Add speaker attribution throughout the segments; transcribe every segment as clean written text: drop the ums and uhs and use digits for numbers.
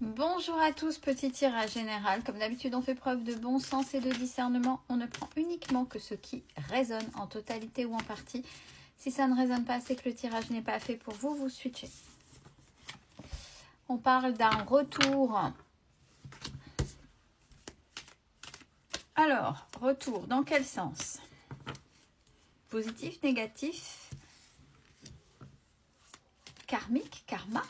Speaker 1: Bonjour à tous, petit tirage général. Comme d'habitude, on fait preuve de bon sens et de discernement. On ne prend uniquement que ce qui résonne en totalité ou en partie. Si ça ne résonne pas, c'est que le tirage n'est pas fait pour vous, vous switchez. On parle d'un retour. Alors, retour, dans quel sens? Positif, négatif, karmique, karma.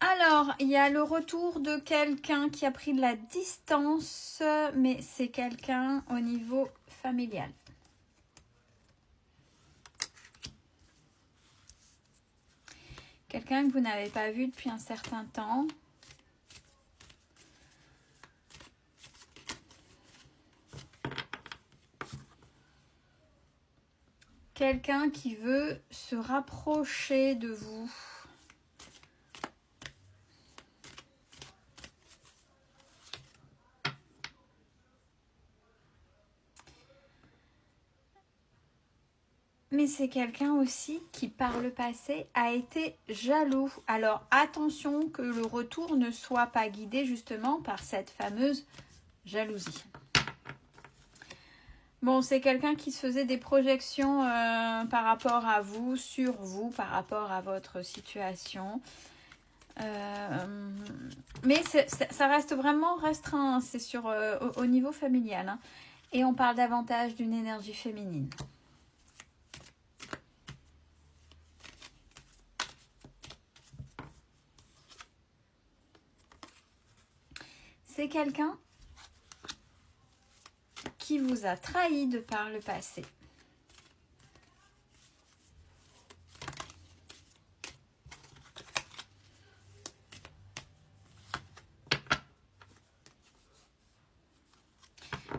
Speaker 1: Alors, il y a le retour de quelqu'un qui a pris de la distance, mais c'est quelqu'un au niveau familial. Quelqu'un que vous n'avez pas vu depuis un certain temps. Quelqu'un qui veut se rapprocher de vous. Mais c'est quelqu'un aussi qui, par le passé, a été jaloux. Alors, attention que le retour ne soit pas guidé justement par cette fameuse jalousie. Bon, c'est quelqu'un qui se faisait des projections par rapport à vous, sur vous, par rapport à votre situation. Mais ça reste vraiment restreint, hein. C'est sur au niveau familial. Hein. Et on parle davantage d'une énergie féminine. C'est quelqu'un qui vous a trahi de par le passé.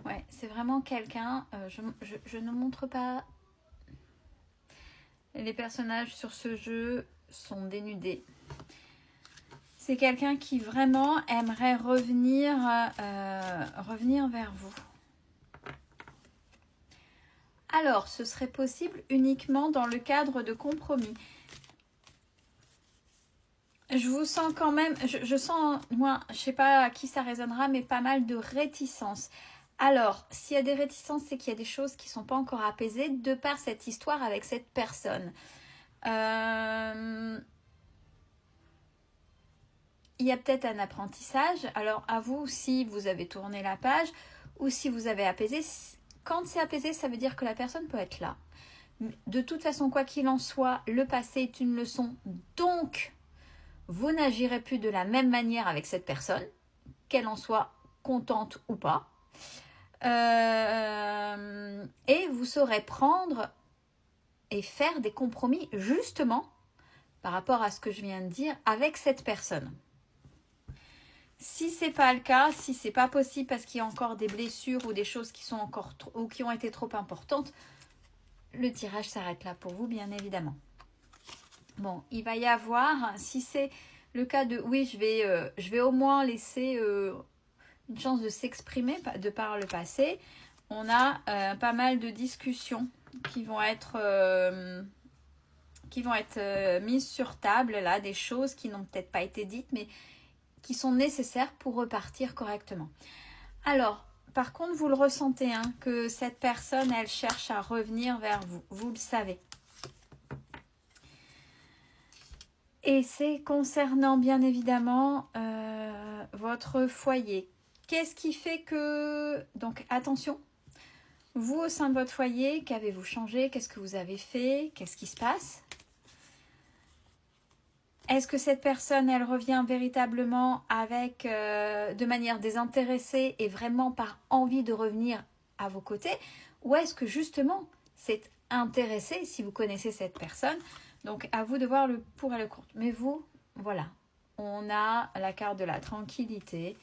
Speaker 1: Ouais, c'est vraiment quelqu'un, je ne montre pas. Les personnages sur ce jeu sont dénudés. C'est quelqu'un qui vraiment aimerait revenir vers vous. Alors, ce serait possible uniquement dans le cadre de compromis. Je vous sens quand même, je sens, moi, je ne sais pas à qui ça résonnera, mais pas mal de réticence. Alors, s'il y a des réticences, c'est qu'il y a des choses qui ne sont pas encore apaisées de par cette histoire avec cette personne. Il y a peut-être un apprentissage. Alors, à vous, si vous avez tourné la page ou si vous avez apaisé. Quand c'est apaisé, ça veut dire que la personne peut être là. De toute façon, quoi qu'il en soit, le passé est une leçon. Donc, vous n'agirez plus de la même manière avec cette personne, qu'elle en soit contente ou pas. Et vous saurez prendre et faire des compromis justement par rapport à ce que je viens de dire avec cette personne. Si c'est pas le cas, si c'est pas possible parce qu'il y a encore des blessures ou des choses qui sont encore ou qui ont été trop importantes, le tirage s'arrête là pour vous, bien évidemment. Bon, il va y avoir, si c'est le cas de oui, je vais au moins laisser une chance de s'exprimer de par le passé. On a pas mal de discussions qui vont être mises sur table là, des choses qui n'ont peut-être pas été dites, mais qui sont nécessaires pour repartir correctement. Alors, par contre, vous le ressentez, hein, que cette personne, elle cherche à revenir vers vous. Vous le savez. Et c'est concernant, bien évidemment, votre foyer. Qu'est-ce qui fait que... Donc, attention. Vous, au sein de votre foyer, qu'avez-vous changé? Qu'est-ce que vous avez fait? Qu'est-ce qui se passe? Est-ce que cette personne, elle revient véritablement avec, de manière désintéressée et vraiment par envie de revenir à vos côtés? Ou est-ce que justement, c'est intéressé si vous connaissez cette personne? Donc, à vous de voir le pour et le contre. Mais vous, voilà, on a la carte de la tranquillité.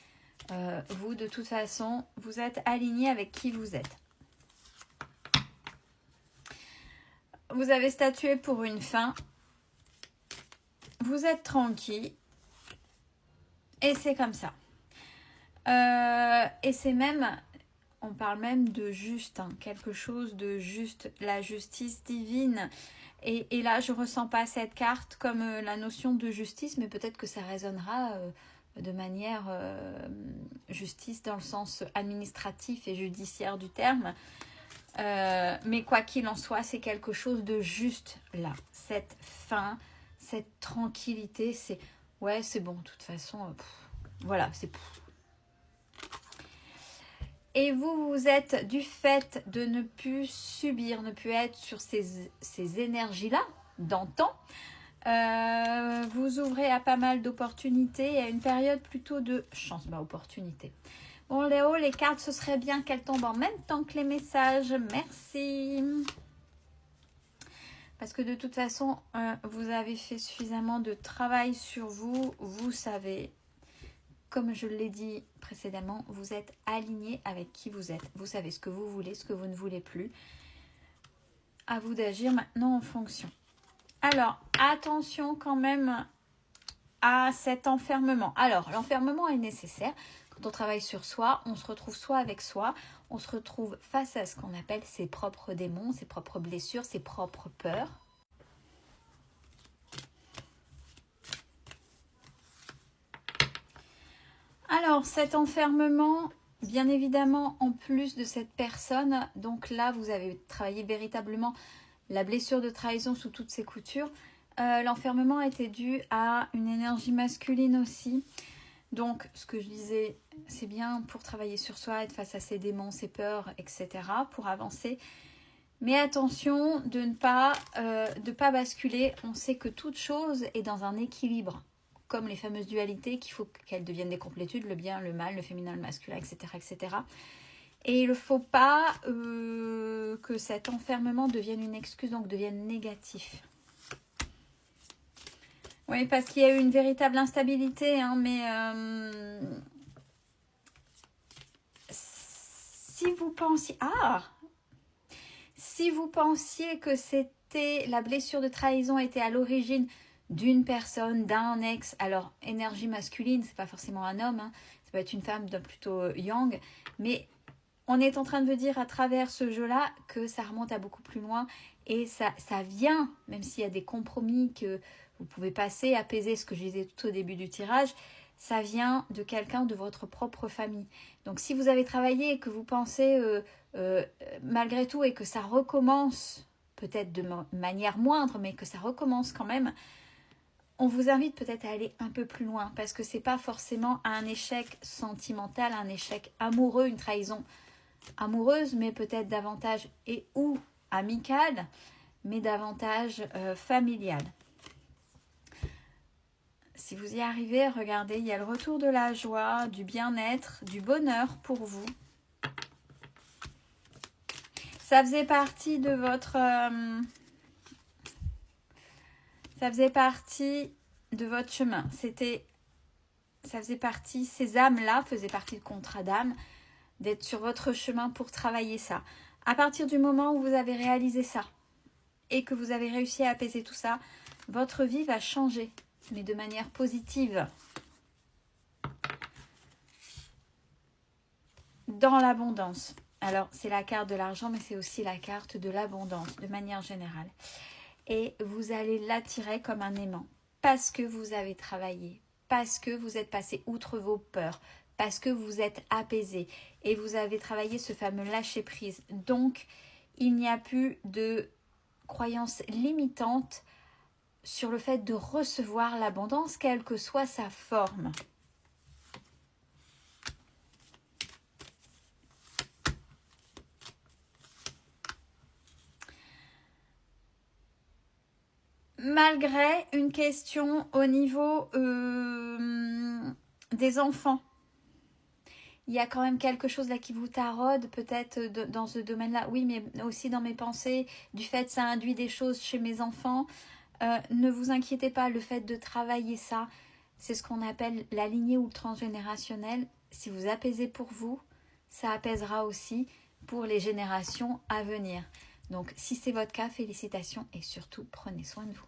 Speaker 1: Vous, de toute façon, vous êtes aligné avec qui vous êtes. Vous avez statué pour une fin. Vous êtes tranquille et c'est comme ça. Et c'est même, on parle même de juste, hein, quelque chose de juste, la justice divine. Et là, je ne ressens pas cette carte comme la notion de justice, mais peut-être que ça résonnera de manière justice dans le sens administratif et judiciaire du terme. Mais quoi qu'il en soit, c'est quelque chose de juste là. Cette fin, cette tranquillité, c'est... Ouais, c'est bon, de toute façon, voilà, c'est... Et vous, vous êtes, du fait de ne plus subir, ne plus être sur ces énergies-là, d'antan, vous ouvrez à pas mal d'opportunités et à une période plutôt de chance, opportunité. Bon, Léo, les cartes, ce serait bien qu'elles tombent en même temps que les messages. Merci. Parce que de toute façon, vous avez fait suffisamment de travail sur vous. Vous savez, comme je l'ai dit précédemment, vous êtes aligné avec qui vous êtes. Vous savez ce que vous voulez, ce que vous ne voulez plus. À vous d'agir maintenant en fonction. Alors, attention quand même à cet enfermement. Alors, l'enfermement est nécessaire. Quand on travaille sur soi, on se retrouve soit avec soi, on se retrouve face à ce qu'on appelle ses propres démons, ses propres blessures, ses propres peurs. Alors, cet enfermement, bien évidemment, en plus de cette personne, donc là, vous avez travaillé véritablement la blessure de trahison sous toutes ses coutures. L'enfermement était dû à une énergie masculine aussi. Donc, ce que je disais, c'est bien pour travailler sur soi, être face à ses démons, ses peurs, etc., pour avancer. Mais attention de ne pas basculer. On sait que toute chose est dans un équilibre, comme les fameuses dualités, qu'il faut qu'elles deviennent des complétudes, le bien, le mal, le féminin, le masculin, etc., etc. Et il ne faut pas que cet enfermement devienne une excuse, donc devienne négatif. Oui, parce qu'il y a eu une véritable instabilité, hein, mais si vous pensiez... si vous pensiez que c'était la blessure de trahison était à l'origine d'une personne, d'un ex, alors énergie masculine, c'est pas forcément un homme, hein, ça peut être une femme plutôt yang, mais on est en train de vous dire à travers ce jeu-là que ça remonte à beaucoup plus loin et ça vient, même s'il y a des compromis que vous pouvez passer, apaiser ce que je disais tout au début du tirage, ça vient de quelqu'un de votre propre famille. Donc si vous avez travaillé et que vous pensez malgré tout et que ça recommence, peut-être de manière moindre, mais que ça recommence quand même, on vous invite peut-être à aller un peu plus loin parce que c'est pas forcément un échec sentimental, un échec amoureux, une trahison amoureuse, mais peut-être davantage et ou amicale, mais davantage familiale. Si vous y arrivez, regardez, il y a le retour de la joie, du bien-être, du bonheur pour vous. Ça faisait partie de votre... ça faisait partie de votre chemin. Ça faisait partie, ces âmes-là faisaient partie du contrat d'âme, d'être sur votre chemin pour travailler ça. À partir du moment où vous avez réalisé ça et que vous avez réussi à apaiser tout ça, votre vie va changer, mais de manière positive. Dans l'abondance. Alors, c'est la carte de l'argent, mais c'est aussi la carte de l'abondance, de manière générale. Et vous allez l'attirer comme un aimant, parce que vous avez travaillé, parce que vous êtes passé outre vos peurs, parce que vous êtes apaisé, et vous avez travaillé ce fameux lâcher-prise. Donc, il n'y a plus de croyances limitantes sur le fait de recevoir l'abondance, quelle que soit sa forme. Malgré une question au niveau des enfants, il y a quand même quelque chose là qui vous taraude, peut-être dans ce domaine-là. Oui, mais aussi dans mes pensées, du fait que ça induit des choses chez mes enfants. Ne vous inquiétez pas, le fait de travailler ça, c'est ce qu'on appelle la lignée ou le transgénérationnel. Si vous apaisez pour vous, ça apaisera aussi pour les générations à venir. Donc, si c'est votre cas, félicitations et surtout, prenez soin de vous.